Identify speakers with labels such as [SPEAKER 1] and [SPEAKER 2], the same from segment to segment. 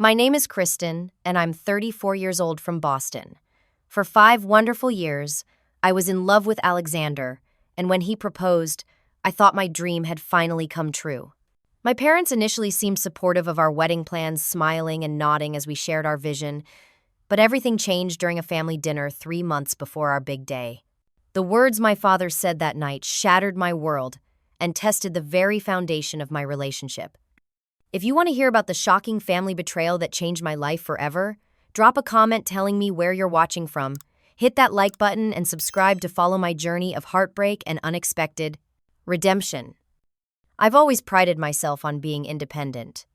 [SPEAKER 1] My name is Kristen, and I'm 34 years old from Boston. For 5 wonderful years, I was in love with Alexander, and when he proposed, I thought my dream had finally come true. My parents initially seemed supportive of our wedding plans, smiling and nodding as we shared our vision, but everything changed during a family dinner 3 months before our big day. The words my father said that night shattered my world and tested the very foundation of my relationship. If you want to hear about the shocking family betrayal that changed my life forever, drop a comment telling me where you're watching from. Hit that like button and subscribe to follow my journey of heartbreak and unexpected redemption. I've always prided myself on being independent.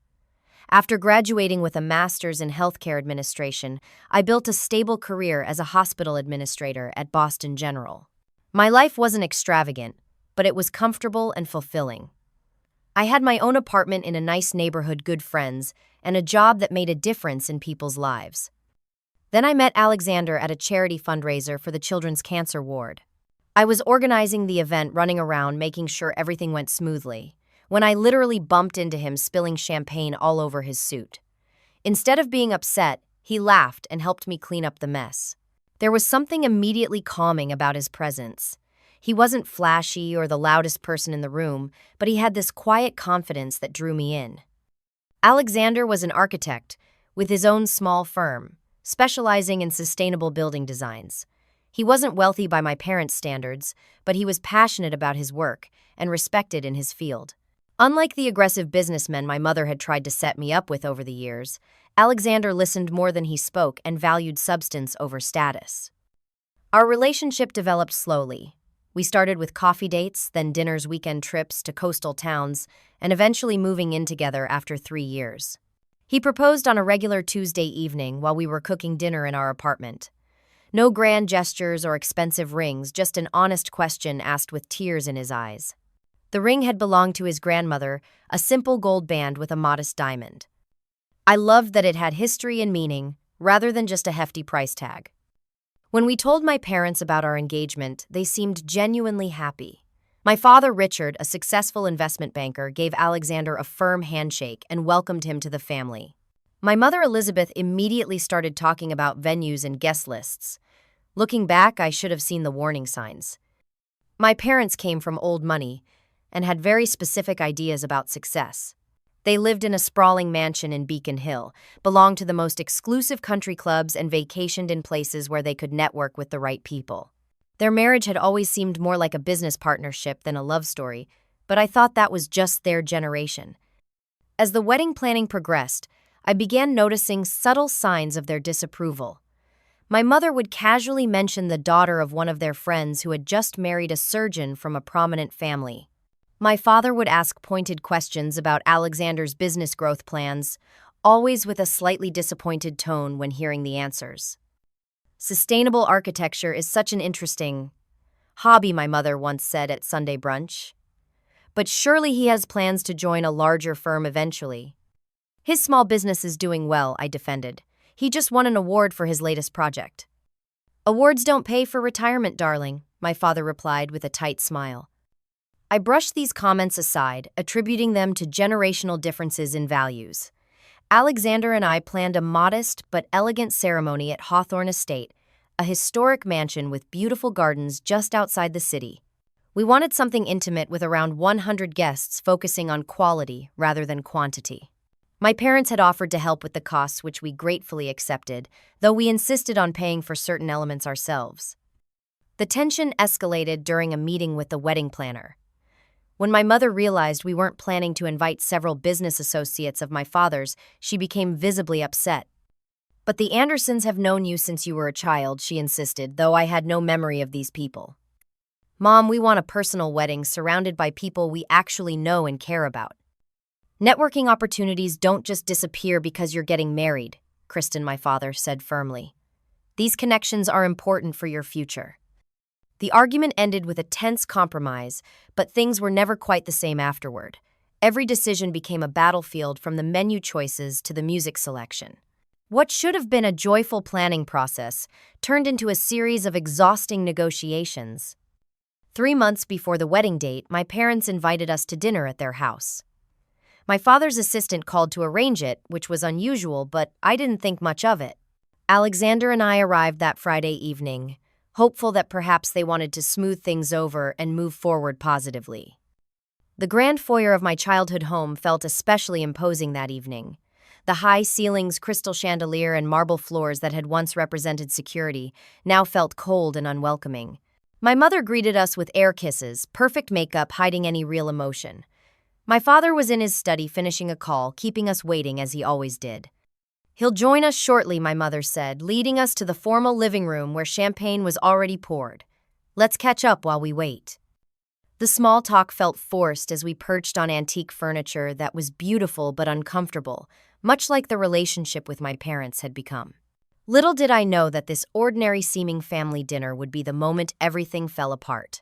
[SPEAKER 1] After graduating with a master's in healthcare administration, I built a stable career as a hospital administrator at Boston General. My life wasn't extravagant, but it was comfortable and fulfilling. I had my own apartment in a nice neighborhood, good friends, and a job that made a difference in people's lives. Then I met Alexander at a charity fundraiser for the Children's Cancer Ward. I was organizing the event, running around, making sure everything went smoothly, when I literally bumped into him, spilling champagne all over his suit. Instead of being upset, he laughed and helped me clean up the mess. There was something immediately calming about his presence. He wasn't flashy or the loudest person in the room, but he had this quiet confidence that drew me in. Alexander was an architect with his own small firm, specializing in sustainable building designs. He wasn't wealthy by my parents' standards, but he was passionate about his work and respected in his field. Unlike the aggressive businessmen my mother had tried to set me up with over the years, Alexander listened more than he spoke and valued substance over status. Our relationship developed slowly. We started with coffee dates, then dinners, weekend trips to coastal towns, and eventually moving in together after 3 years. He proposed on a regular Tuesday evening while we were cooking dinner in our apartment. No grand gestures or expensive rings, just an honest question asked with tears in his eyes. The ring had belonged to his grandmother, a simple gold band with a modest diamond. I loved that it had history and meaning, rather than just a hefty price tag. When we told my parents about our engagement, they seemed genuinely happy. My father, Richard, a successful investment banker, gave Alexander a firm handshake and welcomed him to the family. My mother, Elizabeth, immediately started talking about venues and guest lists. Looking back, I should have seen the warning signs. My parents came from old money and had very specific ideas about success. They lived in a sprawling mansion in Beacon Hill, belonged to the most exclusive country clubs, and vacationed in places where they could network with the right people. Their marriage had always seemed more like a business partnership than a love story, but I thought that was just their generation. As the wedding planning progressed, I began noticing subtle signs of their disapproval. My mother would casually mention the daughter of one of their friends who had just married a surgeon from a prominent family. My father would ask pointed questions about Alexander's business growth plans, always with a slightly disappointed tone when hearing the answers. Sustainable architecture is such an interesting hobby, my mother once said at Sunday brunch. But surely he has plans to join a larger firm eventually. His small business is doing well, I defended. He just won an award for his latest project. Awards don't pay for retirement, darling, my father replied with a tight smile. I brushed these comments aside, attributing them to generational differences in values. Alexander and I planned a modest but elegant ceremony at Hawthorne Estate, a historic mansion with beautiful gardens just outside the city. We wanted something intimate with around 100 guests, focusing on quality rather than quantity. My parents had offered to help with the costs, which we gratefully accepted, though we insisted on paying for certain elements ourselves. The tension escalated during a meeting with the wedding planner. When my mother realized we weren't planning to invite several business associates of my father's, she became visibly upset. But the Andersons have known you since you were a child, she insisted, though I had no memory of these people. Mom, we want a personal wedding surrounded by people we actually know and care about. Networking opportunities don't just disappear because you're getting married, Kristen, my father said firmly. These connections are important for your future. The argument ended with a tense compromise, but things were never quite the same afterward. Every decision became a battlefield, from the menu choices to the music selection. What should have been a joyful planning process turned into a series of exhausting negotiations. 3 months before the wedding date, my parents invited us to dinner at their house. My father's assistant called to arrange it, which was unusual, but I didn't think much of it. Alexander and I arrived that Friday evening, hopeful that perhaps they wanted to smooth things over and move forward positively. The grand foyer of my childhood home felt especially imposing that evening. The high ceilings, crystal chandelier, and marble floors that had once represented security now felt cold and unwelcoming. My mother greeted us with air kisses, perfect makeup hiding any real emotion. My father was in his study finishing a call, keeping us waiting as he always did. "He'll join us shortly," my mother said, leading us to the formal living room where champagne was already poured. "Let's catch up while we wait." The small talk felt forced as we perched on antique furniture that was beautiful but uncomfortable, much like the relationship with my parents had become. Little did I know that this ordinary-seeming family dinner would be the moment everything fell apart.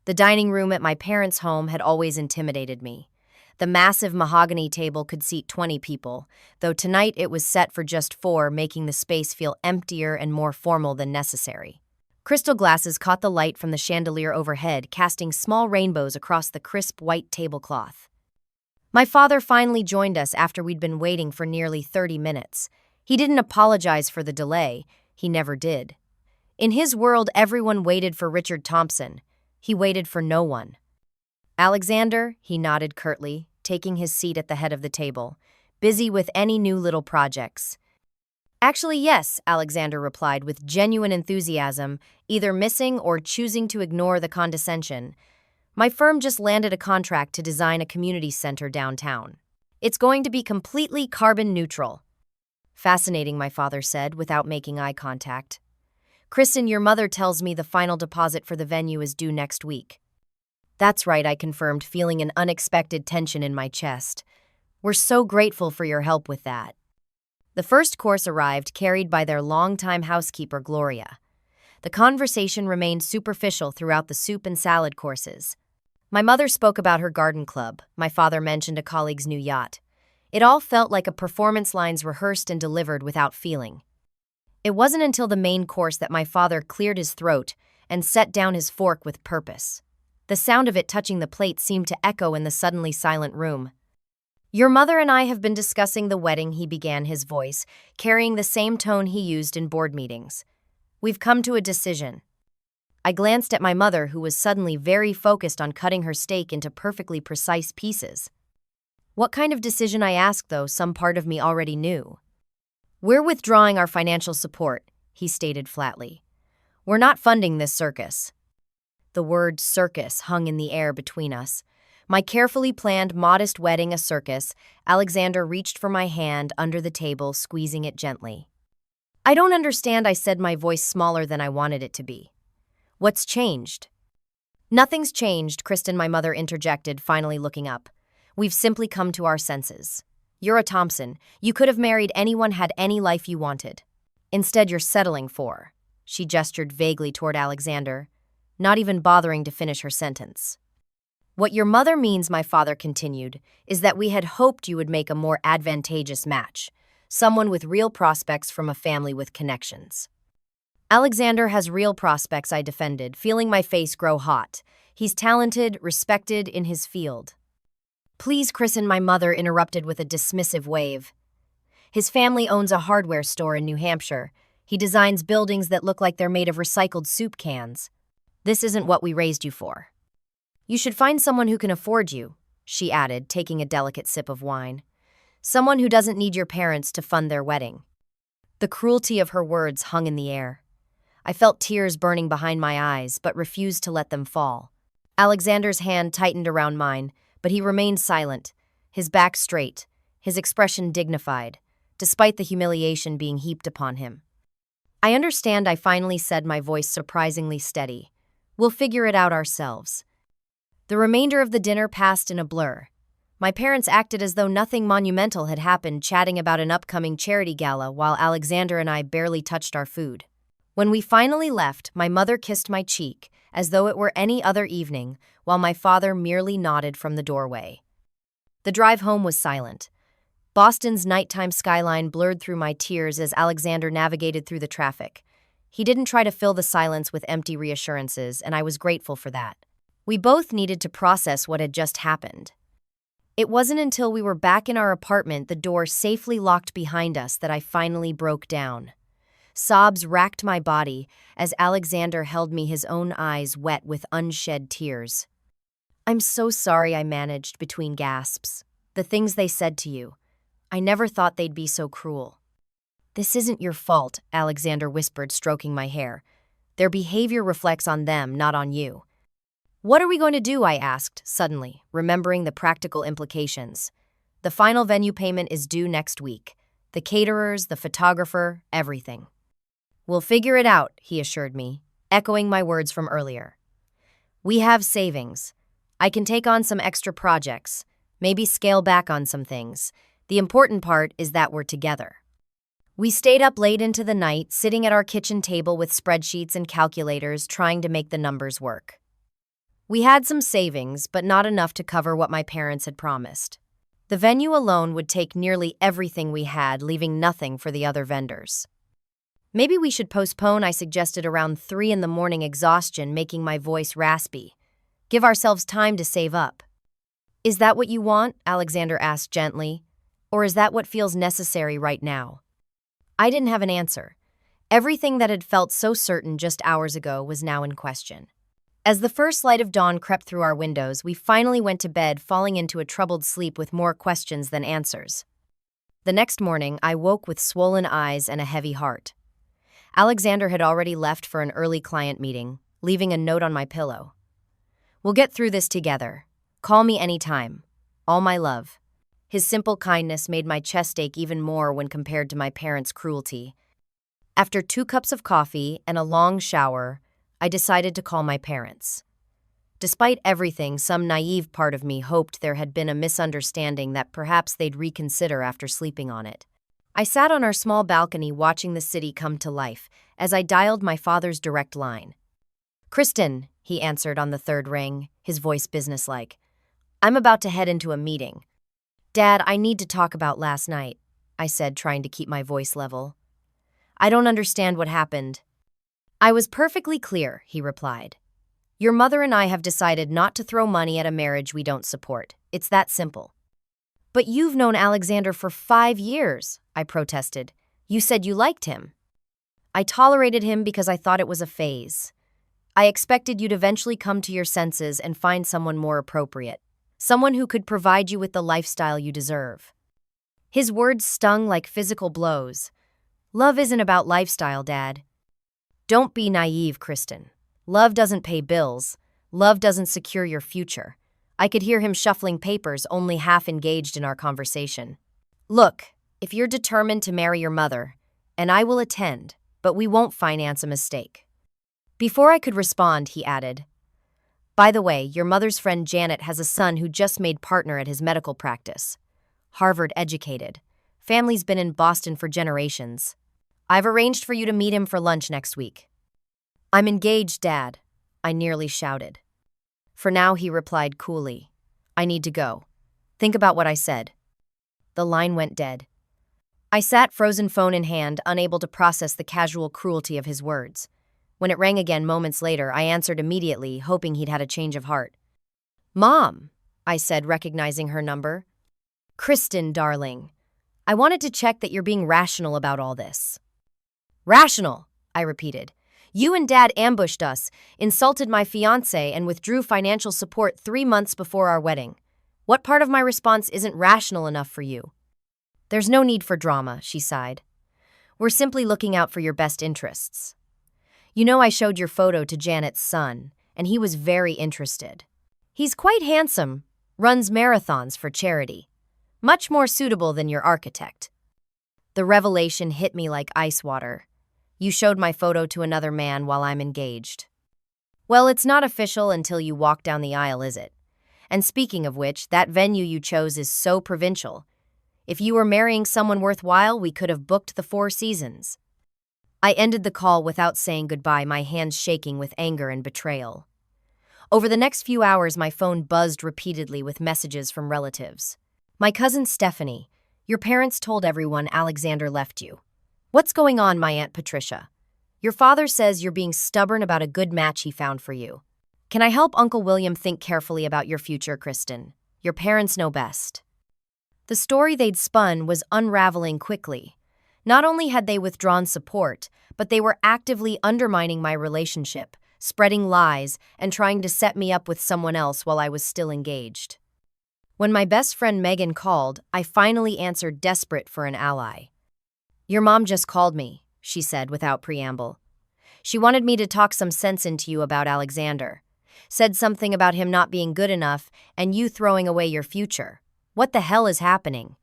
[SPEAKER 1] The dining room at my parents' home had always intimidated me. The massive mahogany table could seat 20 people, though tonight it was set for just 4, making the space feel emptier and more formal than necessary. Crystal glasses caught the light from the chandelier overhead, casting small rainbows across the crisp white tablecloth. My father finally joined us after we'd been waiting for nearly 30 minutes. He didn't apologize for the delay. He never did. In his world, everyone waited for Richard Thompson. He waited for no one. "Alexander," he nodded curtly, taking his seat at the head of the table, busy with any new little projects. "Actually, yes," Alexander replied with genuine enthusiasm, either missing or choosing to ignore the condescension. "My firm just landed a contract to design a community center downtown. It's going to be completely carbon neutral." "Fascinating," my father said, without making eye contact. "Kristen, your mother tells me the final deposit for the venue is due next week." "That's right," I confirmed, feeling an unexpected tension in my chest. "We're so grateful for your help with that." The first course arrived, carried by their longtime housekeeper, Gloria. The conversation remained superficial throughout the soup and salad courses. My mother spoke about her garden club. My father mentioned a colleague's new yacht. It all felt like a performance lines rehearsed and delivered without feeling. It wasn't until the main course that my father cleared his throat and set down his fork with purpose. The sound of it touching the plate seemed to echo in the suddenly silent room. "Your mother and I have been discussing the wedding," he began, his voice carrying the same tone he used in board meetings. "We've come to a decision." I glanced at my mother, who was suddenly very focused on cutting her steak into perfectly precise pieces. What kind of decision, I asked, though some part of me already knew. "We're withdrawing our financial support," he stated flatly. "We're not funding this circus." The word circus hung in the air between us. My carefully planned, modest wedding a circus, Alexander reached for my hand under the table, squeezing it gently. "I don't understand," I said, my voice smaller than I wanted it to be. "What's changed?" "Nothing's changed," Kristen, my mother, interjected, finally looking up. "We've simply come to our senses. You're a Thompson. You could have married anyone, had any life you wanted. Instead, you're settling for—" She gestured vaguely toward Alexander, not even bothering to finish her sentence. "What your mother means," my father continued, "is that we had hoped you would make a more advantageous match, someone with real prospects from a family with connections." "Alexander has real prospects," I defended, feeling my face grow hot. "He's talented, respected in his field." "Please, Kristen," my mother interrupted with a dismissive wave. "His family owns a hardware store in New Hampshire. He designs buildings that look like they're made of recycled soup cans. This isn't what we raised you for. You should find someone who can afford you," she added, taking a delicate sip of wine. "Someone who doesn't need your parents to fund their wedding." The cruelty of her words hung in the air. I felt tears burning behind my eyes, but refused to let them fall. Alexander's hand tightened around mine, but he remained silent, his back straight, his expression dignified, despite the humiliation being heaped upon him. "I understand," I finally said, my voice surprisingly steady. "We'll figure it out ourselves." The remainder of the dinner passed in a blur. My parents acted as though nothing monumental had happened, chatting about an upcoming charity gala while Alexander and I barely touched our food. When we finally left, my mother kissed my cheek, as though it were any other evening, while my father merely nodded from the doorway. The drive home was silent. Boston's nighttime skyline blurred through my tears as Alexander navigated through the traffic. He didn't try to fill the silence with empty reassurances, and I was grateful for that. We both needed to process what had just happened. It wasn't until we were back in our apartment, the door safely locked behind us, that I finally broke down. Sobs racked my body as Alexander held me, his own eyes wet with unshed tears. "I'm so sorry," I managed between gasps. "The things they said to you. I never thought they'd be so cruel." "This isn't your fault," Alexander whispered, stroking my hair. "Their behavior reflects on them, not on you." "What are we going to do?" I asked, suddenly, remembering the practical implications. "The final venue payment is due next week. The caterers, the photographer, everything." "We'll figure it out," he assured me, echoing my words from earlier. "We have savings. I can take on some extra projects, maybe scale back on some things. The important part is that we're together." We stayed up late into the night, sitting at our kitchen table with spreadsheets and calculators, trying to make the numbers work. We had some savings, but not enough to cover what my parents had promised. The venue alone would take nearly everything we had, leaving nothing for the other vendors. "Maybe we should postpone," I suggested around 3 a.m, exhaustion making my voice raspy. "Give ourselves time to save up." "Is that what you want?" Alexander asked gently. "Or is that what feels necessary right now?" I didn't have an answer. Everything that had felt so certain just hours ago was now in question. As the first light of dawn crept through our windows, we finally went to bed, falling into a troubled sleep with more questions than answers. The next morning, I woke with swollen eyes and a heavy heart. Alexander had already left for an early client meeting, leaving a note on my pillow. "We'll get through this together. Call me anytime. All my love." His simple kindness made my chest ache even more when compared to my parents' cruelty. After 2 cups of coffee and a long shower, I decided to call my parents. Despite everything, some naive part of me hoped there had been a misunderstanding, that perhaps they'd reconsider after sleeping on it. I sat on our small balcony watching the city come to life as I dialed my father's direct line. "Kristen," he answered on the 3rd ring, his voice businesslike. "I'm about to head into a meeting." "Dad, I need to talk about last night," I said, trying to keep my voice level. "I don't understand what happened." "I was perfectly clear," he replied. "Your mother and I have decided not to throw money at a marriage we don't support. It's that simple." "But you've known Alexander for 5 years, I protested. "You said you liked him." "I tolerated him because I thought it was a phase. I expected you'd eventually come to your senses and find someone more appropriate. Someone who could provide you with the lifestyle you deserve." His words stung like physical blows. "Love isn't about lifestyle, Dad." "Don't be naive, Kristen. Love doesn't pay bills. Love doesn't secure your future." I could hear him shuffling papers, only half engaged in our conversation. "Look, if you're determined to marry your mother, and I will attend, but we won't finance a mistake." Before I could respond, he added, "By the way, your mother's friend Janet has a son who just made partner at his medical practice. Harvard educated. Family's been in Boston for generations. I've arranged for you to meet him for lunch next week." "I'm engaged, Dad," I nearly shouted. "For now," he replied coolly. "I need to go. Think about what I said." The line went dead. I sat, frozen phone in hand, unable to process the casual cruelty of his words. When it rang again moments later, I answered immediately, hoping he'd had a change of heart. "Mom," I said, recognizing her number. "Kristen, darling, I wanted to check that you're being rational about all this." "Rational," I repeated. "You and Dad ambushed us, insulted my fiancé, and withdrew financial support 3 months before our wedding. What part of my response isn't rational enough for you?" "There's no need for drama," she sighed. "We're simply looking out for your best interests. You know, I showed your photo to Janet's son, and he was very interested. He's quite handsome, runs marathons for charity. Much more suitable than your architect." The revelation hit me like ice water. "You showed my photo to another man while I'm engaged." "Well, it's not official until you walk down the aisle, is it? And speaking of which, that venue you chose is so provincial. If you were marrying someone worthwhile, we could have booked the 4 seasons." I ended the call without saying goodbye, my hands shaking with anger and betrayal. Over the next few hours, my phone buzzed repeatedly with messages from relatives. "My cousin Stephanie, your parents told everyone Alexander left you. What's going on, my Aunt Patricia? Your father says you're being stubborn about a good match he found for you. Can I help Uncle William think carefully about your future, Kristen? Your parents know best." The story they'd spun was unraveling quickly. Not only had they withdrawn support, but they were actively undermining my relationship, spreading lies, and trying to set me up with someone else while I was still engaged. When my best friend Megan called, I finally answered, desperate for an ally. "Your mom just called me," she said without preamble. "She wanted me to talk some sense into you about Alexander. Said something about him not being good enough and you throwing away your future. What the hell is happening?"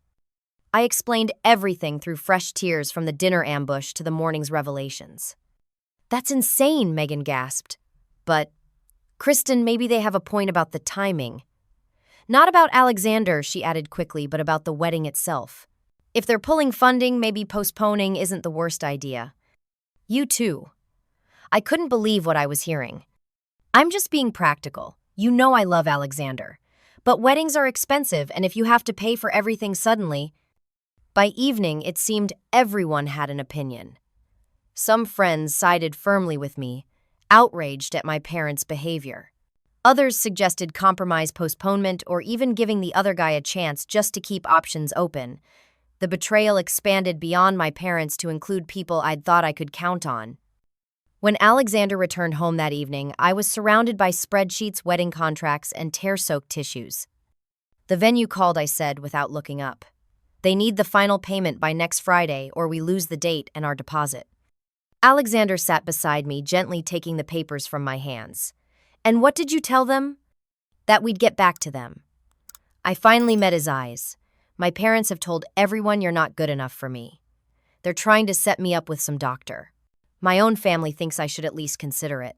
[SPEAKER 1] I explained everything through fresh tears from the dinner ambush to the morning's revelations. "That's insane," Megan gasped. "But, Kristen, maybe they have a point about the timing." "Not about Alexander," she added quickly, "but about the wedding itself. If they're pulling funding, maybe postponing isn't the worst idea." "You too." I couldn't believe what I was hearing. "I'm just being practical. You know I love Alexander. But weddings are expensive, and if you have to pay for everything suddenly..." By evening, it seemed everyone had an opinion. Some friends sided firmly with me, outraged at my parents' behavior. Others suggested compromise, postponement, or even giving the other guy a chance just to keep options open. The betrayal expanded beyond my parents to include people I'd thought I could count on. When Alexander returned home that evening, I was surrounded by spreadsheets, wedding contracts, and tear-soaked tissues. "The venue called," I said without looking up. "They need the final payment by next Friday or we lose the date and our deposit." Alexander sat beside me, gently taking the papers from my hands. "And what did you tell them?" "That we'd get back to them." I finally met his eyes. "My parents have told everyone you're not good enough for me. They're trying to set me up with some doctor. My own family thinks I should at least consider it."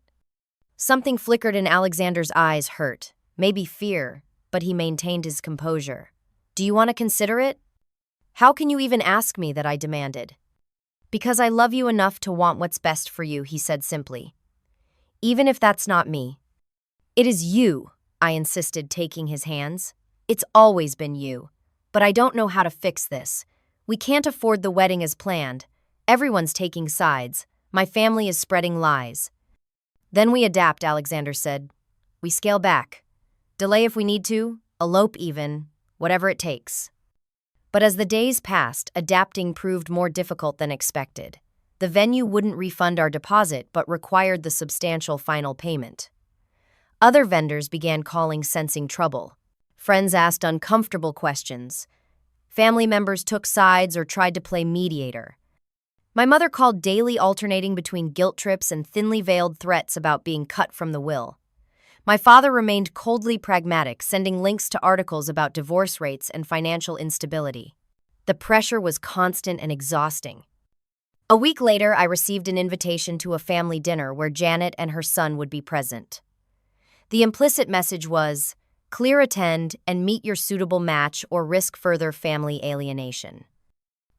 [SPEAKER 1] Something flickered in Alexander's eyes, hurt, maybe fear, but he maintained his composure. "Do you want to consider it?" "How can you even ask me that?" I demanded. "Because I love you enough to want what's best for you," he said simply. "Even if that's not me." "It is you," I insisted, taking his hands. "It's always been you. But I don't know how to fix this. We can't afford the wedding as planned. Everyone's taking sides. My family is spreading lies." "Then we adapt," Alexander said. "We scale back. Delay if we need to, elope even, whatever it takes." But as the days passed, adapting proved more difficult than expected. The venue wouldn't refund our deposit but required the substantial final payment. Other vendors began calling, sensing trouble. Friends asked uncomfortable questions. Family members took sides or tried to play mediator. My mother called daily, alternating between guilt trips and thinly veiled threats about being cut from the will. My father remained coldly pragmatic, sending links to articles about divorce rates and financial instability. The pressure was constant and exhausting. A week later, I received an invitation to a family dinner where Janet and her son would be present. The implicit message was, "Clear attend and meet your suitable match or risk further family alienation."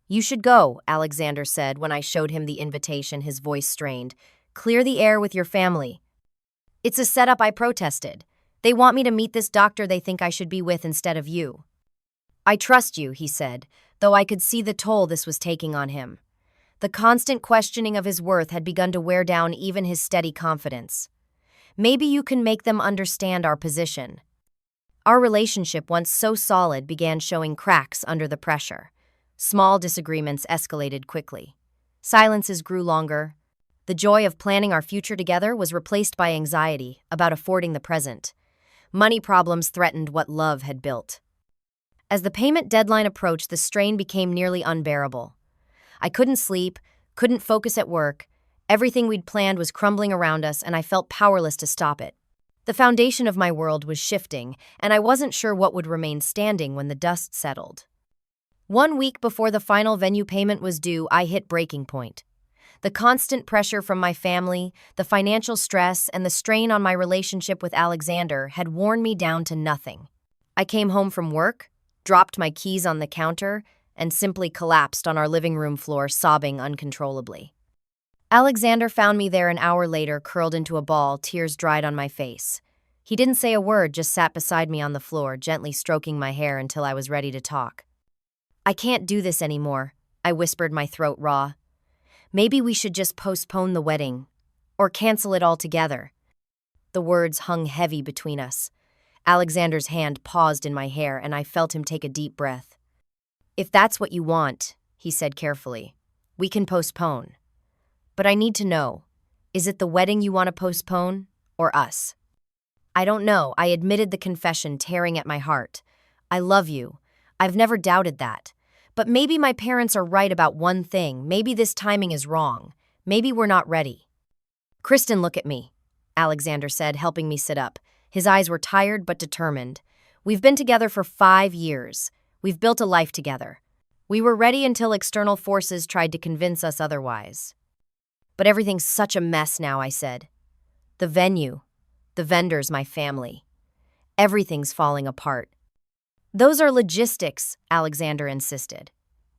[SPEAKER 1] "You should go," Alexander said when I showed him the invitation, his voice strained. "Clear the air with your family." "It's a setup," I protested. "They want me to meet this doctor they think I should be with instead of you." "I trust you," he said, though I could see the toll this was taking on him. The constant questioning of his worth had begun to wear down even his steady confidence. "Maybe you can make them understand our position." Our relationship, once so solid, began showing cracks under the pressure. Small disagreements escalated quickly. Silences grew longer. The joy of planning our future together was replaced by anxiety about affording the present. Money problems threatened what love had built. As the payment deadline approached, the strain became nearly unbearable. I couldn't sleep, couldn't focus at work. Everything we'd planned was crumbling around us, and I felt powerless to stop it. The foundation of my world was shifting, and I wasn't sure what would remain standing when the dust settled. 1 week before the final venue payment was due, I hit breaking point. The constant pressure from my family, the financial stress, and the strain on my relationship with Alexander had worn me down to nothing. I came home from work, dropped my keys on the counter, and simply collapsed on our living room floor, sobbing uncontrollably. Alexander found me there an hour later, curled into a ball, tears dried on my face. He didn't say a word, just sat beside me on the floor, gently stroking my hair until I was ready to talk. "I can't do this anymore," I whispered, my throat raw. "Maybe we should just postpone the wedding, or cancel it altogether." The words hung heavy between us. Alexander's hand paused in my hair, and I felt him take a deep breath. "If that's what you want," he said carefully, "we can postpone. But I need to know, is it the wedding you want to postpone, or us?" "I don't know," I admitted, the confession tearing at my heart. "I love you. I've never doubted that. But maybe my parents are right about one thing. Maybe this timing is wrong. Maybe we're not ready." "Kristen, look at me," Alexander said, helping me sit up. His eyes were tired but determined. "We've been together for 5 years. We've built a life together. We were ready until external forces tried to convince us otherwise." "But everything's such a mess now," I said. "The venue, the vendors, my family. Everything's falling apart." "Those are logistics," Alexander insisted.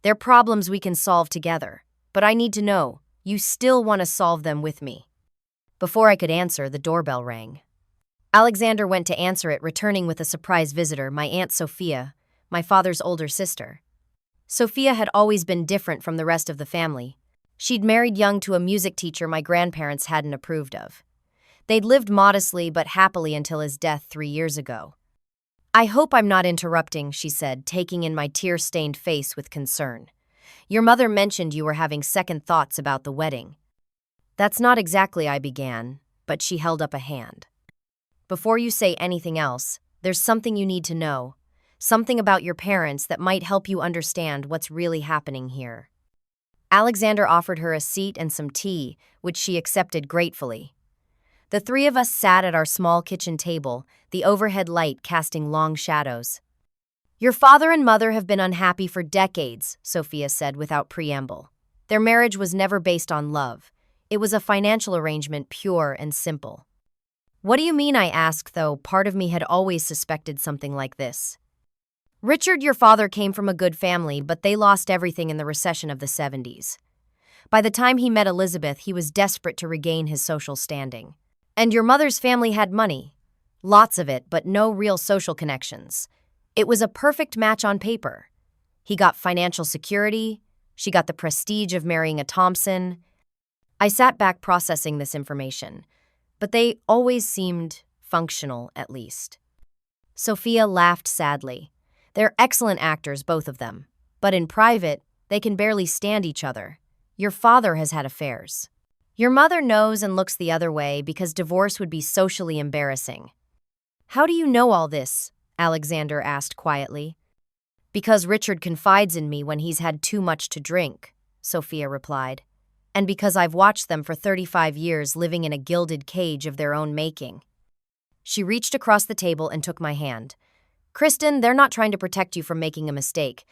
[SPEAKER 1] "They're problems we can solve together. But I need to know, you still want to solve them with me." Before I could answer, the doorbell rang. Alexander went to answer it, returning with a surprise visitor, my Aunt Sophia, my father's older sister. Sophia had always been different from the rest of the family. She'd married young to a music teacher my grandparents hadn't approved of. They'd lived modestly but happily until his death 3 years ago. "I hope I'm not interrupting," she said, taking in my tear-stained face with concern. "Your mother mentioned you were having second thoughts about the wedding." "That's not exactly," I began, but she held up a hand. "Before you say anything else, there's something you need to know. Something about your parents that might help you understand what's really happening here." Alexander offered her a seat and some tea, which she accepted gratefully. The three of us sat at our small kitchen table, the overhead light casting long shadows. "Your father and mother have been unhappy for decades," Sophia said without preamble. "Their marriage was never based on love. It was a financial arrangement, pure and simple." "What do you mean?" I asked, though part of me had always suspected something like this. "Richard, your father, came from a good family, but they lost everything in the recession of the 70s. By the time he met Elizabeth, he was desperate to regain his social standing. And your mother's family had money. Lots of it, but no real social connections. It was a perfect match on paper. He got financial security. She got the prestige of marrying a Thompson." I sat back processing this information, but they always seemed functional, at least. Sophia laughed sadly. "They're excellent actors, both of them. But in private, they can barely stand each other. Your father has had affairs. Your mother knows and looks the other way because divorce would be socially embarrassing." "How do you know all this?" Alexander asked quietly. "Because Richard confides in me when he's had too much to drink," Sophia replied. "And because I've watched them for 35 years living in a gilded cage of their own making." She reached across the table and took my hand. "Kristen, they're not trying to protect you from making a mistake.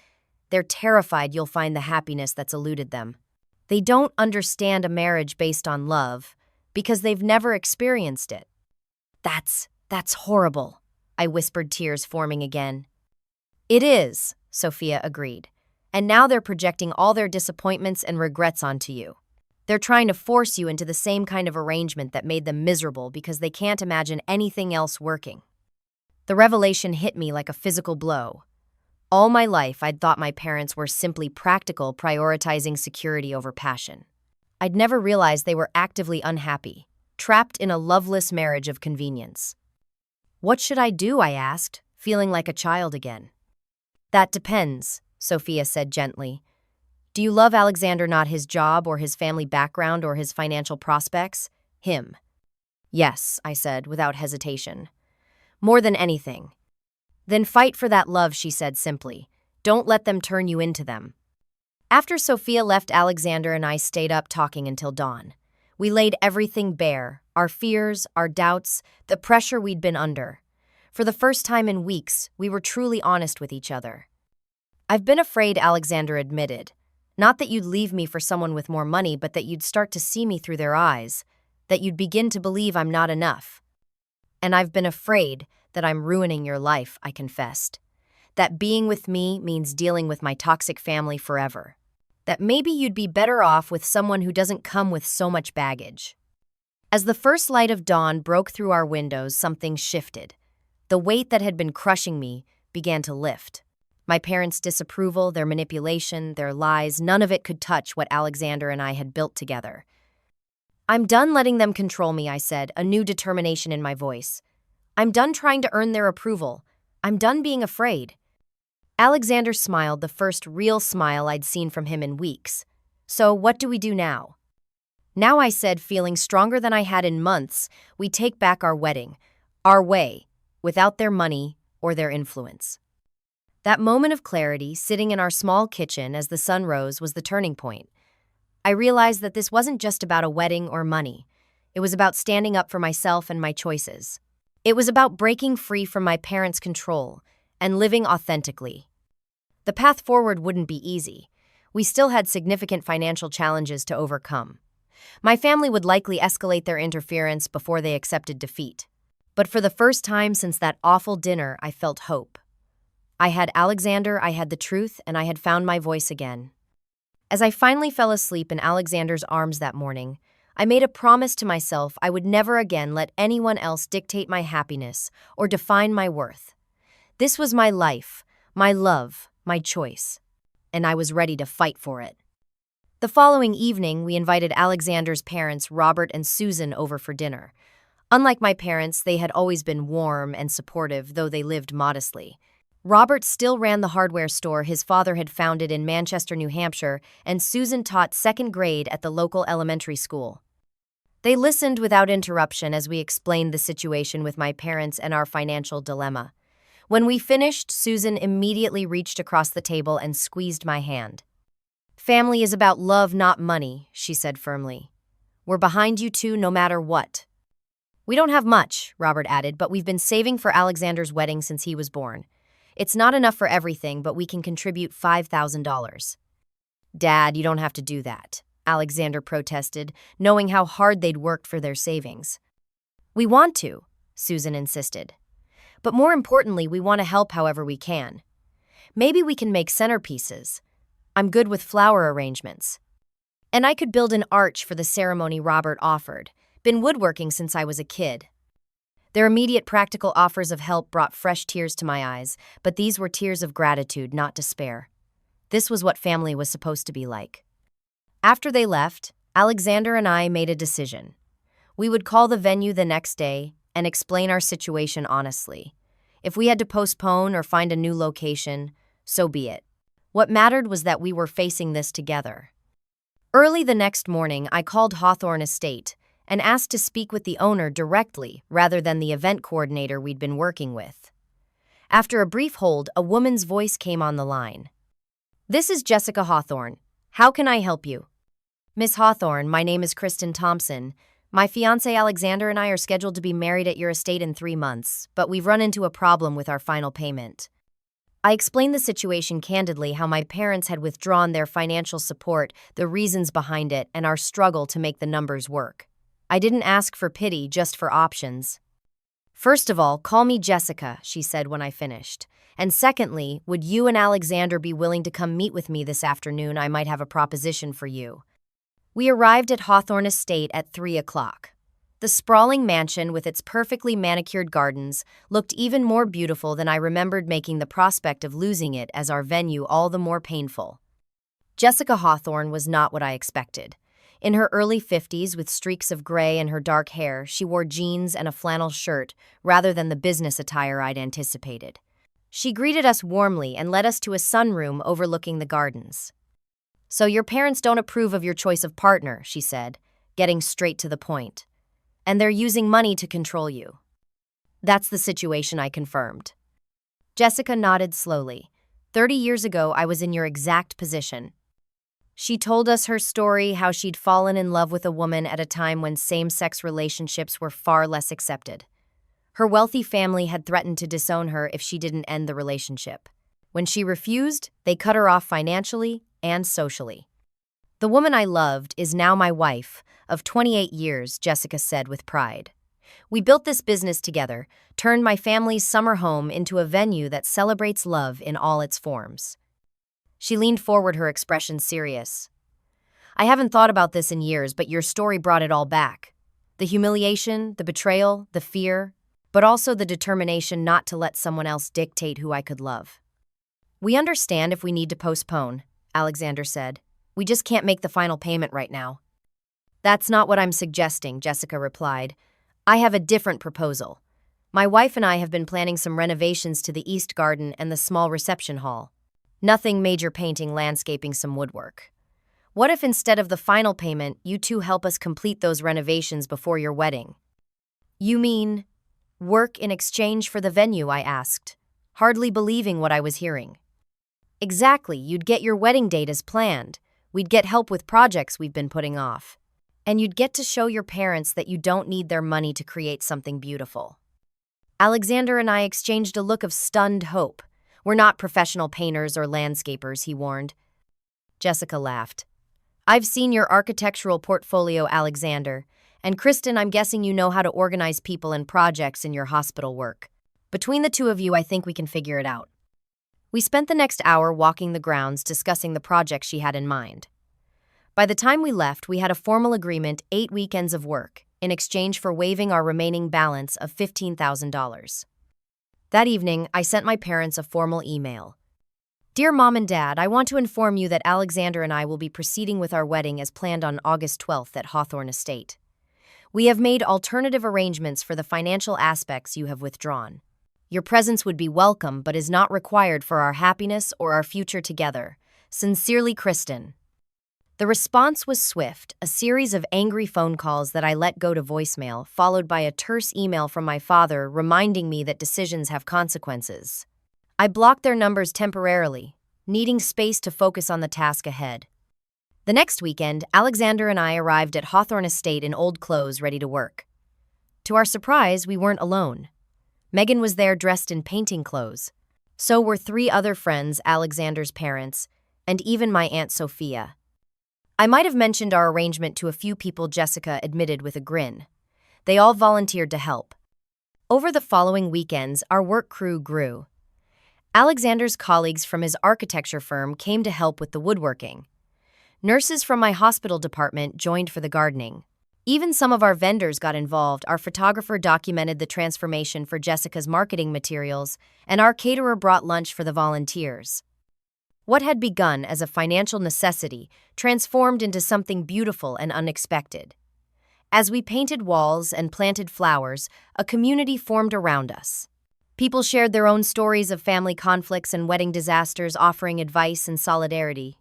[SPEAKER 1] They're terrified you'll find the happiness that's eluded them. They don't understand a marriage based on love because they've never experienced it." That's horrible," I whispered, tears forming again. "It is," Sophia agreed. "And now they're projecting all their disappointments and regrets onto you. They're trying to force you into the same kind of arrangement that made them miserable because they can't imagine anything else working." The revelation hit me like a physical blow. All my life, I'd thought my parents were simply practical, prioritizing security over passion. I'd never realized they were actively unhappy, trapped in a loveless marriage of convenience. "What should I do?" I asked, feeling like a child again. "That depends," Sophia said gently. "Do you love Alexander, not his job or his family background or his financial prospects? Him." "Yes," I said without hesitation. "More than anything." "Then fight for that love," she said simply. "Don't let them turn you into them." After Sophia left, Alexander and I stayed up talking until dawn. We laid everything bare, our fears, our doubts, the pressure we'd been under. For the first time in weeks, we were truly honest with each other. "I've been afraid," Alexander admitted. "Not that you'd leave me for someone with more money, but that you'd start to see me through their eyes, that you'd begin to believe I'm not enough." "And I've been afraid that I'm ruining your life," I confessed. "That being with me means dealing with my toxic family forever. That maybe you'd be better off with someone who doesn't come with so much baggage." As the first light of dawn broke through our windows, something shifted. The weight that had been crushing me began to lift. My parents' disapproval, their manipulation, their lies, none of it could touch what Alexander and I had built together. "I'm done letting them control me," I said, a new determination in my voice. I'm done trying to earn their approval. I'm done being afraid. Alexander smiled, the first real smile I'd seen from him in weeks. So, what do we do now? Now, I said, feeling stronger than I had in months, we take back our wedding, our way, without their money or their influence. That moment of clarity, sitting in our small kitchen as the sun rose, was the turning point. I realized that this wasn't just about a wedding or money. It was about standing up for myself and my choices. It was about breaking free from my parents' control and living authentically. The path forward wouldn't be easy. We still had significant financial challenges to overcome. My family would likely escalate their interference before they accepted defeat. But for the first time since that awful dinner, I felt hope. I had Alexander, I had the truth, and I had found my voice again. As I finally fell asleep in Alexander's arms that morning, I made a promise to myself I would never again let anyone else dictate my happiness or define my worth. This was my life, my love, my choice, and I was ready to fight for it. The following evening, we invited Alexander's parents, Robert and Susan, over for dinner. Unlike my parents, they had always been warm and supportive, though they lived modestly. Robert still ran the hardware store his father had founded in Manchester, New Hampshire, and Susan taught second grade at the local elementary school. They listened without interruption as we explained the situation with my parents and our financial dilemma. When we finished, Susan immediately reached across the table and squeezed my hand. "Family is about love, not money," she said firmly. "We're behind you two no matter what." "We don't have much," Robert added, "but we've been saving for Alexander's wedding since he was born. It's not enough for everything, but we can contribute $5,000. "Dad, you don't have to do that," Alexander protested, knowing how hard they'd worked for their savings. "We want to," Susan insisted. "But more importantly, we want to help however we can. Maybe we can make centerpieces. I'm good with flower arrangements. And I could build an arch for the ceremony Robert offered. Been woodworking since I was a kid." Their immediate practical offers of help brought fresh tears to my eyes, but these were tears of gratitude, not despair. This was what family was supposed to be like. After they left, Alexander and I made a decision. We would call the venue the next day and explain our situation honestly. If we had to postpone or find a new location, so be it. What mattered was that we were facing this together. Early the next morning, I called Hawthorne Estate and asked to speak with the owner directly rather than the event coordinator we'd been working with. After a brief hold, a woman's voice came on the line. "This is Jessica Hawthorne. How can I help you?" "Miss Hawthorne, my name is Kristen Thompson. My fiancé Alexander and I are scheduled to be married at your estate in 3 months, but we've run into a problem with our final payment." I explained the situation candidly, how my parents had withdrawn their financial support, the reasons behind it, and our struggle to make the numbers work. I didn't ask for pity, just for options. "First of all, call me Jessica," she said when I finished. "And secondly, would you and Alexander be willing to come meet with me this afternoon? I might have a proposition for you." We arrived at Hawthorne Estate at 3 o'clock. The sprawling mansion with its perfectly manicured gardens looked even more beautiful than I remembered, making the prospect of losing it as our venue all the more painful. Jessica Hawthorne was not what I expected. In her early 50s, with streaks of gray in her dark hair, she wore jeans and a flannel shirt rather than the business attire I'd anticipated. She greeted us warmly and led us to a sunroom overlooking the gardens. "So your parents don't approve of your choice of partner," she said, getting straight to the point. "And they're using money to control you." "That's the situation," I confirmed. Jessica nodded slowly. 30 years ago, I was in your exact position." She told us her story, how she'd fallen in love with a woman at a time when same-sex relationships were far less accepted. Her wealthy family had threatened to disown her if she didn't end the relationship. When she refused, they cut her off financially and socially. "The woman I loved is now my wife, of 28 years, Jessica said with pride. "We built this business together, turned my family's summer home into a venue that celebrates love in all its forms." She leaned forward, her expression serious. "I haven't thought about this in years, but your story brought it all back. The humiliation, the betrayal, the fear, but also the determination not to let someone else dictate who I could love." "We understand if we need to postpone," Alexander said. "We just can't make the final payment right now." "That's not what I'm suggesting," Jessica replied. "I have a different proposal. My wife and I have been planning some renovations to the east garden and the small reception hall. Nothing major, painting, landscaping, some woodwork. What if instead of the final payment, you two help us complete those renovations before your wedding? You mean work in exchange for the venue? I asked, hardly believing what I was hearing. Exactly, you'd get your wedding date as planned. We'd get help with projects we've been putting off. And you'd get to show your parents that you don't need their money to create something beautiful. Alexander and I exchanged a look of stunned hope. We're not professional painters or landscapers, he warned. Jessica laughed. I've seen your architectural portfolio, Alexander. And Kristen, I'm guessing you know how to organize people and projects in your hospital work. Between the two of you, I think we can figure it out. We spent the next hour walking the grounds discussing the project she had in mind. By the time we left, we had a formal agreement, 8 weekends of work, in exchange for waiving our remaining balance of $15,000. That evening, I sent my parents a formal email. Dear Mom and Dad, I want to inform you that Alexander and I will be proceeding with our wedding as planned on August 12th at Hawthorne Estate. We have made alternative arrangements for the financial aspects you have withdrawn. Your presence would be welcome but is not required for our happiness or our future together. Sincerely, Kristen. The response was swift, a series of angry phone calls that I let go to voicemail, followed by a terse email from my father reminding me that decisions have consequences. I blocked their numbers temporarily, needing space to focus on the task ahead. The next weekend, Alexander and I arrived at Hawthorne Estate in old clothes, ready to work. To our surprise, we weren't alone. Megan was there dressed in painting clothes. So were 3 other friends, Alexander's parents, and even my Aunt Sophia. I might have mentioned our arrangement to a few people, Jessica admitted with a grin. They all volunteered to help. Over the following weekends, our work crew grew. Alexander's colleagues from his architecture firm came to help with the woodworking. Nurses from my hospital department joined for the gardening. Even some of our vendors got involved. Our photographer documented the transformation for Jessica's marketing materials, and our caterer brought lunch for the volunteers. What had begun as a financial necessity transformed into something beautiful and unexpected. As we painted walls and planted flowers, a community formed around us. People shared their own stories of family conflicts and wedding disasters, offering advice and solidarity.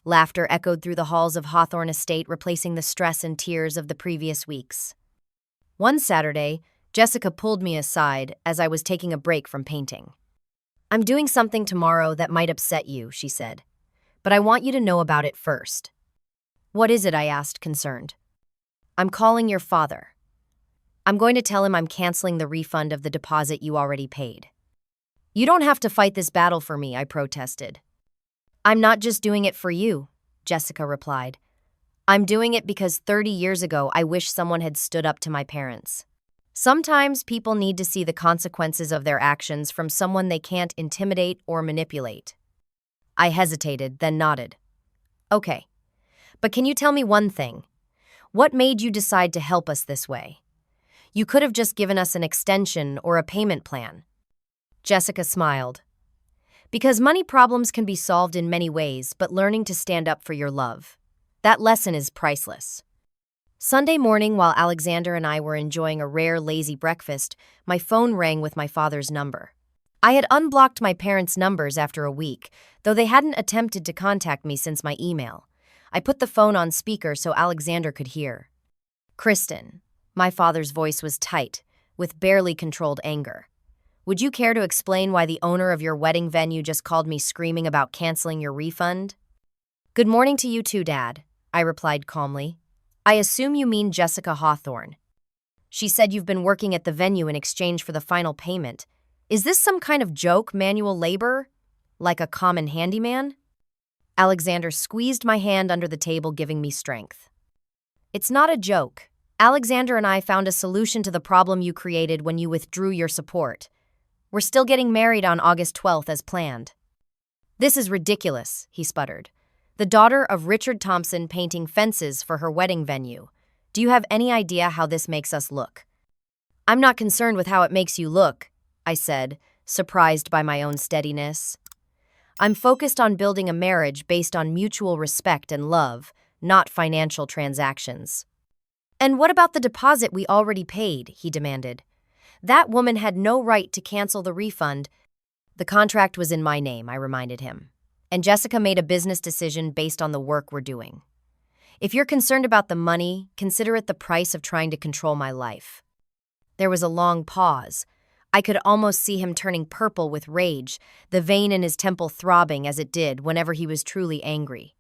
[SPEAKER 1] Laughter echoed through the halls of Hawthorne Estate, replacing the stress and tears of the previous weeks. One Saturday, Jessica pulled me aside as I was taking a break from painting. I'm doing something tomorrow that might upset you, she said, but I want you to know about it first. What is it? I asked, concerned. I'm calling your father. I'm going to tell him I'm canceling the refund of the deposit you already paid. You don't have to fight this battle for me, I protested. I'm not just doing it for you, Jessica replied. I'm doing it because 30 years ago I wish someone had stood up to my parents. Sometimes people need to see the consequences of their actions from someone they can't intimidate or manipulate. I hesitated, then nodded. Okay, but can you tell me one thing? What made you decide to help us this way? You could have just given us an extension or a payment plan. Jessica smiled. Because money problems can be solved in many ways, but learning to stand up for your love. That lesson is priceless. Sunday morning, while Alexander and I were enjoying a rare, lazy breakfast, my phone rang with my father's number. I had unblocked my parents' numbers after a week, though they hadn't attempted to contact me since my email. I put the phone on speaker so Alexander could hear. Kristen. My father's voice was tight, with barely controlled anger. Would you care to explain why the owner of your wedding venue just called me screaming about canceling your refund? Good morning to you too, Dad, I replied calmly. I assume you mean Jessica Hawthorne. She said you've been working at the venue in exchange for the final payment. Is this some kind of joke, manual labor? Like a common handyman? Alexander squeezed my hand under the table, giving me strength. It's not a joke. Alexander and I found a solution to the problem you created when you withdrew your support. We're still getting married on August 12th as planned. This is ridiculous, he sputtered. The daughter of Richard Thompson painting fences for her wedding venue. Do you have any idea how this makes us look? I'm not concerned with how it makes you look, I said, surprised by my own steadiness. I'm focused on building a marriage based on mutual respect and love, not financial transactions. And what about the deposit we already paid? He demanded. That woman had no right to cancel the refund. The contract was in my name, I reminded him. And Jessica made a business decision based on the work we're doing. If you're concerned about the money, consider it the price of trying to control my life. There was a long pause. I could almost see him turning purple with rage, the vein in his temple throbbing as it did whenever he was truly angry.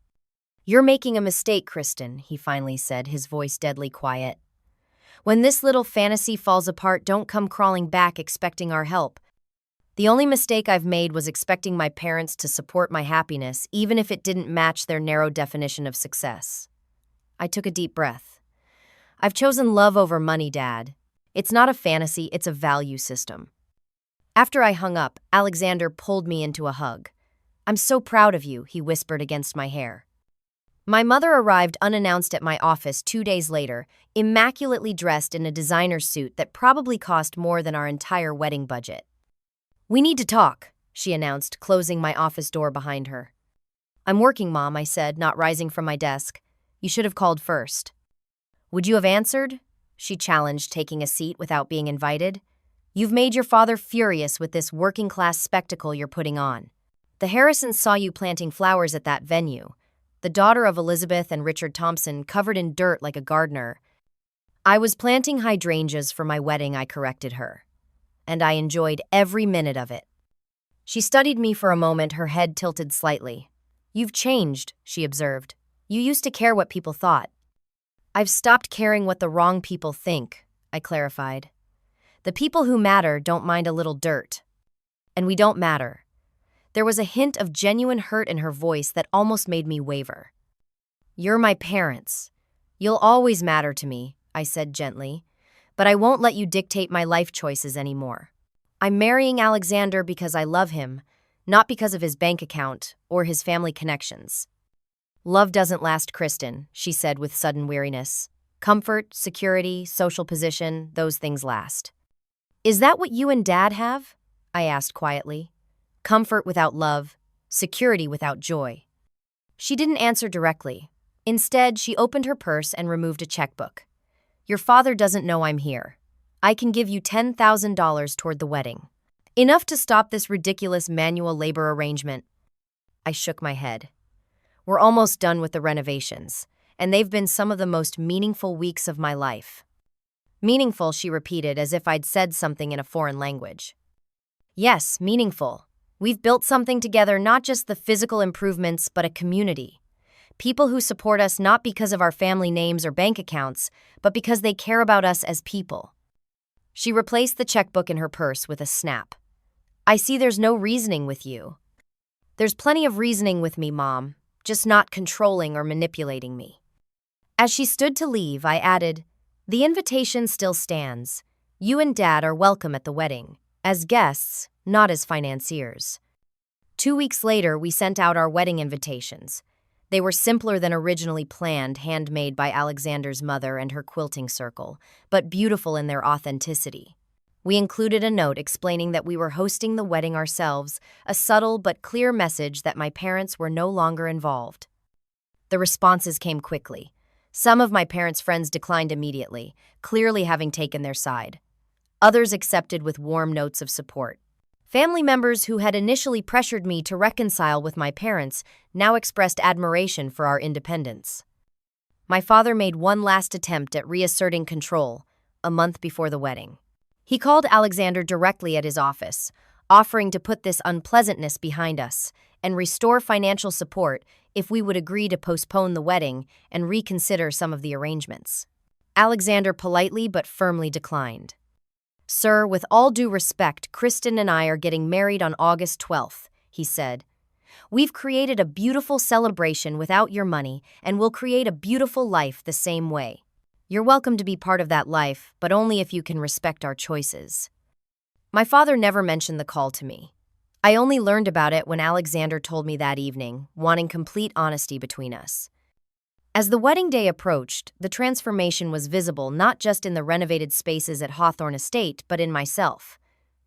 [SPEAKER 1] "You're making a mistake, Kristen," he finally said, his voice deadly quiet. "When this little fantasy falls apart, don't come crawling back expecting our help. The only mistake I've made was expecting my parents to support my happiness, even if it didn't match their narrow definition of success." I took a deep breath. "I've chosen love over money, Dad. It's not a fantasy, it's a value system." After I hung up, Alexander pulled me into a hug. "I'm so proud of you," he whispered against my hair. My mother arrived unannounced at my office 2 days later, immaculately dressed in a designer suit that probably cost more than our entire wedding budget. "We need to talk," she announced, closing my office door behind her. "I'm working, Mom," I said, not rising from my desk. "You should have called first." "Would you have answered?" she challenged, taking a seat without being invited. "You've made your father furious with this working-class spectacle you're putting on. The Harrisons saw you planting flowers at that venue. The daughter of Elizabeth and Richard Thompson, covered in dirt like a gardener." "I was planting hydrangeas for my wedding," I corrected her. "And I enjoyed every minute of it." She studied me for a moment, her head tilted slightly. "You've changed," she observed. "You used to care what people thought." "I've stopped caring what the wrong people think," I clarified. "The people who matter don't mind a little dirt. And we don't matter." There was a hint of genuine hurt in her voice that almost made me waver. "You're my parents. You'll always matter to me," I said gently, "but I won't let you dictate my life choices anymore. I'm marrying Alexander because I love him, not because of his bank account or his family connections." "Love doesn't last, Kristen," she said with sudden weariness. "Comfort, security, social position, those things last." "Is that what you and Dad have?" I asked quietly. "Comfort without love, security without joy." She didn't answer directly. Instead, she opened her purse and removed a checkbook. "Your father doesn't know I'm here. I can give you $10,000 toward the wedding. Enough to stop this ridiculous manual labor arrangement." I shook my head. "We're almost done with the renovations, and they've been some of the most meaningful weeks of my life." "Meaningful," she repeated as if I'd said something in a foreign language. "Yes, meaningful. We've built something together, not just the physical improvements, but a community. People who support us not because of our family names or bank accounts, but because they care about us as people." She replaced the checkbook in her purse with a snap. "I see there's no reasoning with you." "There's plenty of reasoning with me, Mom, just not controlling or manipulating me." As she stood to leave, I added, "The invitation still stands. You and Dad are welcome at the wedding, as guests, not as financiers." 2 weeks later, we sent out our wedding invitations. They were simpler than originally planned, handmade by Alexander's mother and her quilting circle, but beautiful in their authenticity. We included a note explaining that we were hosting the wedding ourselves, a subtle but clear message that my parents were no longer involved. The responses came quickly. Some of my parents' friends declined immediately, clearly having taken their side. Others accepted with warm notes of support. Family members who had initially pressured me to reconcile with my parents now expressed admiration for our independence. My father made one last attempt at reasserting control, a month before the wedding. He called Alexander directly at his office, offering to put this unpleasantness behind us and restore financial support if we would agree to postpone the wedding and reconsider some of the arrangements. Alexander politely but firmly declined. "Sir, with all due respect, Kristen and I are getting married on August 12th, he said. "We've created a beautiful celebration without your money, and we'll create a beautiful life the same way. You're welcome to be part of that life, but only if you can respect our choices." My father never mentioned the call to me. I only learned about it when Alexander told me that evening, wanting complete honesty between us. As the wedding day approached, the transformation was visible not just in the renovated spaces at Hawthorne Estate, but in myself.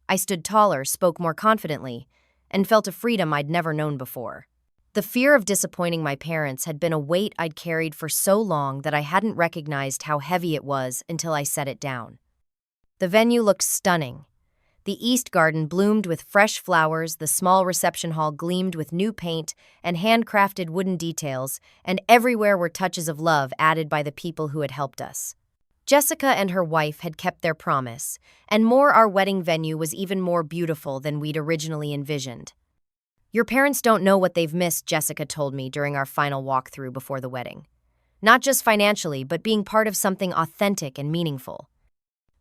[SPEAKER 1] I stood taller, spoke more confidently, and felt a freedom I'd never known before. The fear of disappointing my parents had been a weight I'd carried for so long that I hadn't recognized how heavy it was until I set it down. The venue looked stunning. The East Garden bloomed with fresh flowers, the small reception hall gleamed with new paint and handcrafted wooden details, and everywhere were touches of love added by the people who had helped us. Jessica and her wife had kept their promise, and our wedding venue was even more beautiful than we'd originally envisioned. Your parents don't know what they've missed, Jessica told me during our final walkthrough before the wedding. Not just financially, but being part of something authentic and meaningful.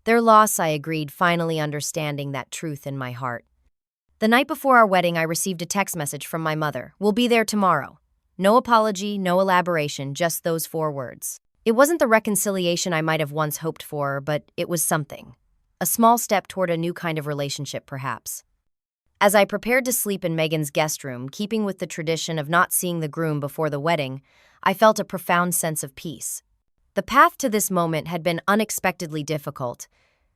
[SPEAKER 1] Their loss, I agreed, finally understanding that truth in my heart. The night before our wedding, I received a text message from my mother. "We'll be there tomorrow." No apology, no elaboration, just those 4 words. It wasn't the reconciliation I might have once hoped for, but it was something. A small step toward a new kind of relationship, perhaps. As I prepared to sleep in Megan's guest room, keeping with the tradition of not seeing the groom before the wedding, I felt a profound sense of peace. The path to this moment had been unexpectedly difficult,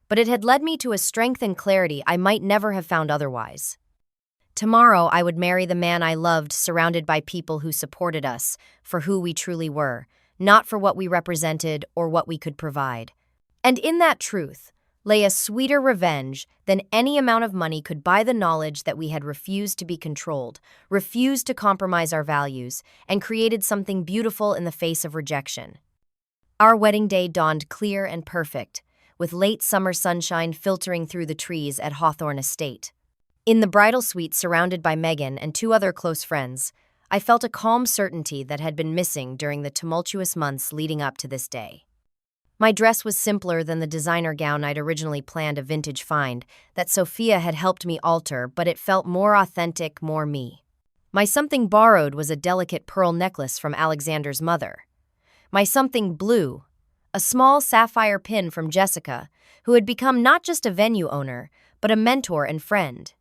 [SPEAKER 1] but it had led me to a strength and clarity I might never have found otherwise. Tomorrow, I would marry the man I loved, surrounded by people who supported us for who we truly were, not for what we represented or what we could provide. And in that truth lay a sweeter revenge than any amount of money could buy, the knowledge that we had refused to be controlled, refused to compromise our values, and created something beautiful in the face of rejection. Our wedding day dawned clear and perfect, with late summer sunshine filtering through the trees at Hawthorne Estate. In the bridal suite, surrounded by Megan and 2 other close friends, I felt a calm certainty that had been missing during the tumultuous months leading up to this day. My dress was simpler than the designer gown I'd originally planned, a vintage find that Sophia had helped me alter, but it felt more authentic, more me. My something borrowed was a delicate pearl necklace from Alexander's mother. My something blue, a small sapphire pin from Jessica, who had become not just a venue owner, but a mentor and friend.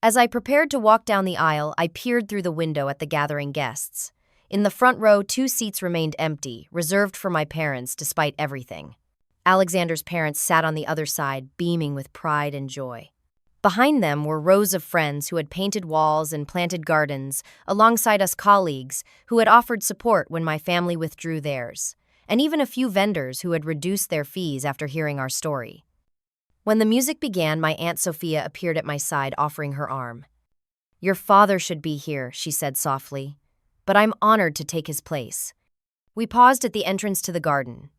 [SPEAKER 1] As I prepared to walk down the aisle, I peered through the window at the gathering guests. In the front row, 2 seats remained empty, reserved for my parents despite everything. Alexander's parents sat on the other side, beaming with pride and joy. Behind them were rows of friends who had painted walls and planted gardens, alongside us colleagues who had offered support when my family withdrew theirs, and even a few vendors who had reduced their fees after hearing our story. When the music began, my Aunt Sophia appeared at my side, offering her arm. "Your father should be here," she said softly, "but I'm honored to take his place." We paused at the entrance to the garden.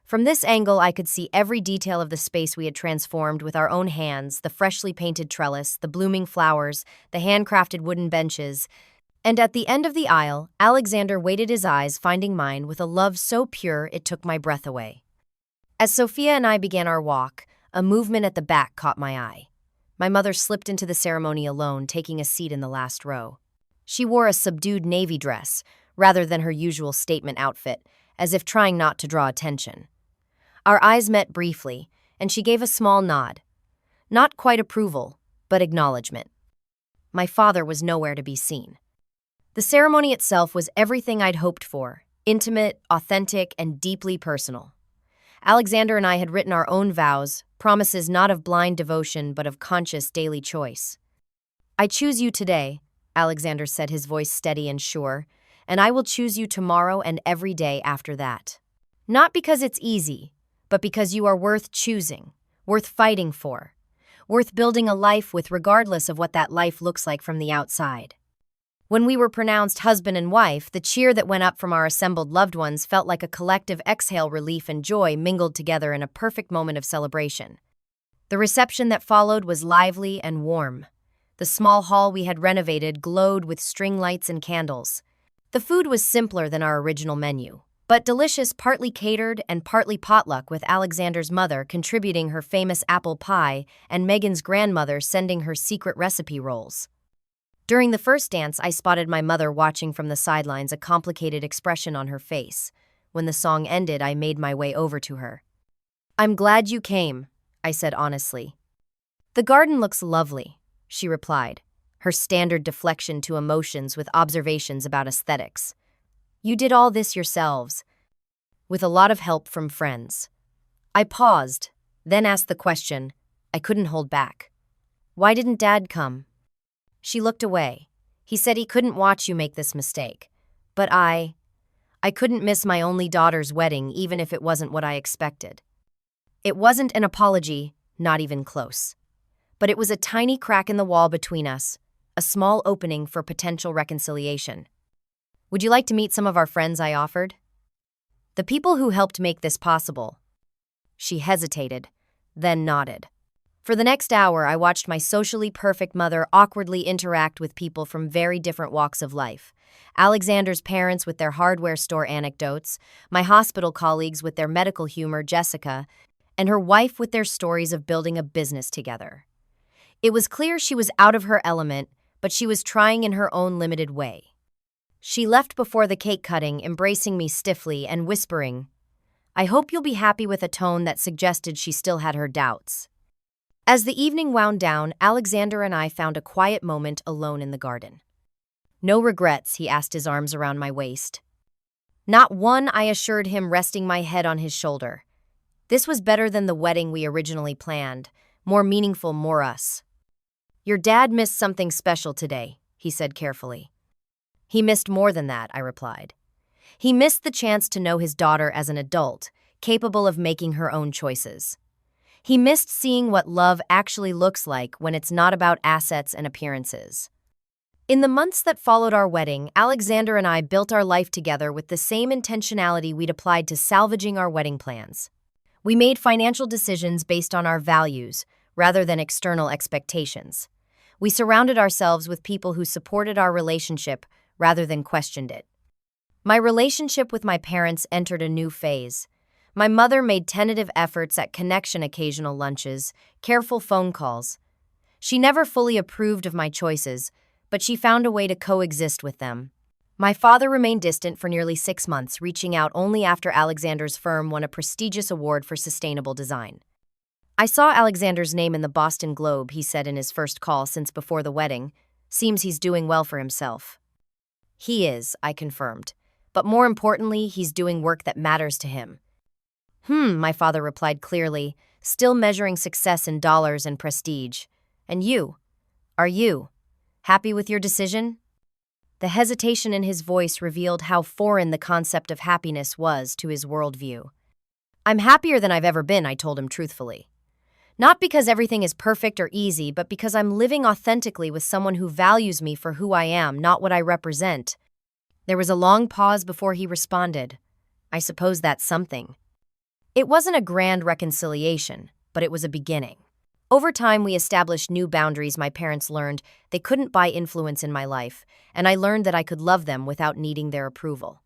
[SPEAKER 1] From this angle, I could see every detail of the space we had transformed with our own hands, the freshly painted trellis, the blooming flowers, the handcrafted wooden benches. And at the end of the aisle, Alexander waited, his eyes finding mine with a love so pure it took my breath away. As Sophia and I began our walk, a movement at the back caught my eye. My mother slipped into the ceremony alone, taking a seat in the last row. She wore a subdued navy dress, rather than her usual statement outfit, as if trying not to draw attention. Our eyes met briefly, and she gave a small nod. Not quite approval, but acknowledgement. My father was nowhere to be seen. The ceremony itself was everything I'd hoped for: intimate, authentic, and deeply personal. Alexander and I had written our own vows, promises not of blind devotion but of conscious daily choice. "I choose you today," Alexander said, his voice steady and sure, "and I will choose you tomorrow and every day after that. Not because it's easy, but because you are worth choosing, worth fighting for, worth building a life with, regardless of what that life looks like from the outside." When we were pronounced husband and wife, the cheer that went up from our assembled loved ones felt like a collective exhale, relief and joy mingled together in a perfect moment of celebration. The reception that followed was lively and warm. The small hall we had renovated glowed with string lights and candles. The food was simpler than our original menu, but delicious, partly catered and partly potluck, with Alexander's mother contributing her famous apple pie and Megan's grandmother sending her secret recipe rolls. During the first dance, I spotted my mother watching from the sidelines, a complicated expression on her face. When the song ended, I made my way over to her. "I'm glad you came," I said honestly. "The garden looks lovely," she replied, her standard deflection to emotions with observations about aesthetics. "You did all this yourselves?" "With a lot of help from friends." I paused, then asked the question I couldn't hold back. "Why didn't Dad come?" She looked away. "He said he couldn't watch you make this mistake. But I couldn't miss my only daughter's wedding, even if it wasn't what I expected." It wasn't an apology, not even close. But it was a tiny crack in the wall between us, a small opening for potential reconciliation. Would you like to meet some of our friends? I offered. The people who helped make this possible. She hesitated, then nodded. For the next hour, I watched my socially perfect mother awkwardly interact with people from very different walks of life. Alexander's parents with their hardware store anecdotes, my hospital colleagues with their medical humor, Jessica, and her wife with their stories of building a business together. It was clear she was out of her element, but she was trying in her own limited way. She left before the cake cutting, embracing me stiffly and whispering, "I hope you'll be happy," with a tone that suggested she still had her doubts. As the evening wound down, Alexander and I found a quiet moment alone in the garden. "No regrets?" he asked, his arms around my waist. "Not one," I assured him, resting my head on his shoulder. This was better than the wedding we originally planned, more meaningful, more us. "Your dad missed something special today," he said carefully. "He missed more than that," I replied. "He missed the chance to know his daughter as an adult, capable of making her own choices. He missed seeing what love actually looks like when it's not about assets and appearances." In the months that followed our wedding, Alexander and I built our life together with the same intentionality we'd applied to salvaging our wedding plans. We made financial decisions based on our values, rather than external expectations. We surrounded ourselves with people who supported our relationship rather than questioned it. My relationship with my parents entered a new phase. My mother made tentative efforts at connection, occasional lunches, careful phone calls. She never fully approved of my choices, but she found a way to coexist with them. My father remained distant for nearly 6 months, reaching out only after Alexander's firm won a prestigious award for sustainable design. "I saw Alexander's name in the Boston Globe," he said in his first call since before the wedding. "Seems he's doing well for himself." "He is," I confirmed. "But more importantly, he's doing work that matters to him." My father replied clearly, still measuring success in dollars and prestige. "And you? Are you happy with your decision?" The hesitation in his voice revealed how foreign the concept of happiness was to his worldview. "I'm happier than I've ever been," I told him truthfully. "Not because everything is perfect or easy, but because I'm living authentically with someone who values me for who I am, not what I represent." There was a long pause before he responded, "I suppose that's something." It wasn't a grand reconciliation, but it was a beginning. Over time, we established new boundaries. My parents learned they couldn't buy influence in my life, and I learned that I could love them without needing their approval.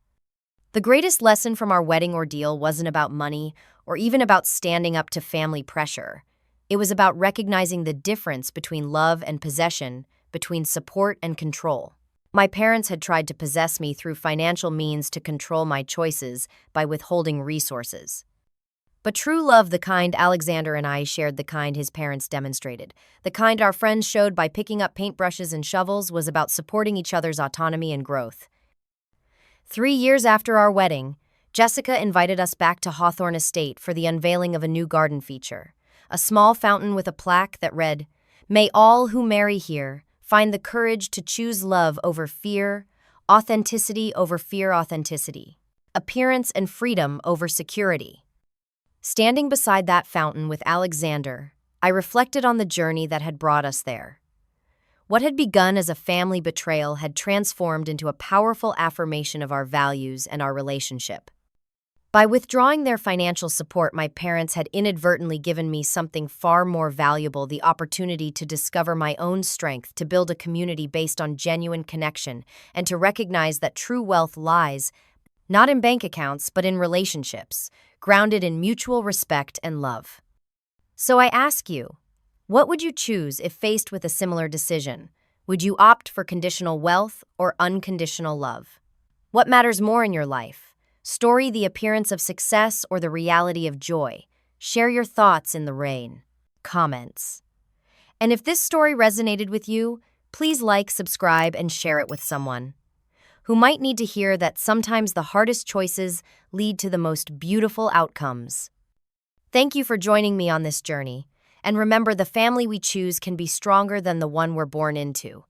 [SPEAKER 1] The greatest lesson from our wedding ordeal wasn't about money or even about standing up to family pressure. It was about recognizing the difference between love and possession, between support and control. My parents had tried to possess me through financial means to control my choices by withholding resources. But true love, the kind Alexander and I shared, the kind his parents demonstrated, the kind our friends showed by picking up paintbrushes and shovels, was about supporting each other's autonomy and growth. 3 years after our wedding, Jessica invited us back to Hawthorne Estate for the unveiling of a new garden feature, a small fountain with a plaque that read, "May all who marry here find the courage to choose love over fear, authenticity over fear, authenticity, appearance and freedom over security." Standing beside that fountain with Alexander, I reflected on the journey that had brought us there. What had begun as a family betrayal had transformed into a powerful affirmation of our values and our relationship. By withdrawing their financial support, my parents had inadvertently given me something far more valuable: the opportunity to discover my own strength, to build a community based on genuine connection, and to recognize that true wealth lies not in bank accounts, but in relationships, grounded in mutual respect and love. So I ask you, what would you choose if faced with a similar decision? Would you opt for conditional wealth or unconditional love? What matters more in your life? Story, the appearance of success, or the reality of joy? Share your thoughts in the comments. And if this story resonated with you, please like, subscribe, and share it with someone who might need to hear that sometimes the hardest choices lead to the most beautiful outcomes. Thank you for joining me on this journey, and remember, the family we choose can be stronger than the one we're born into.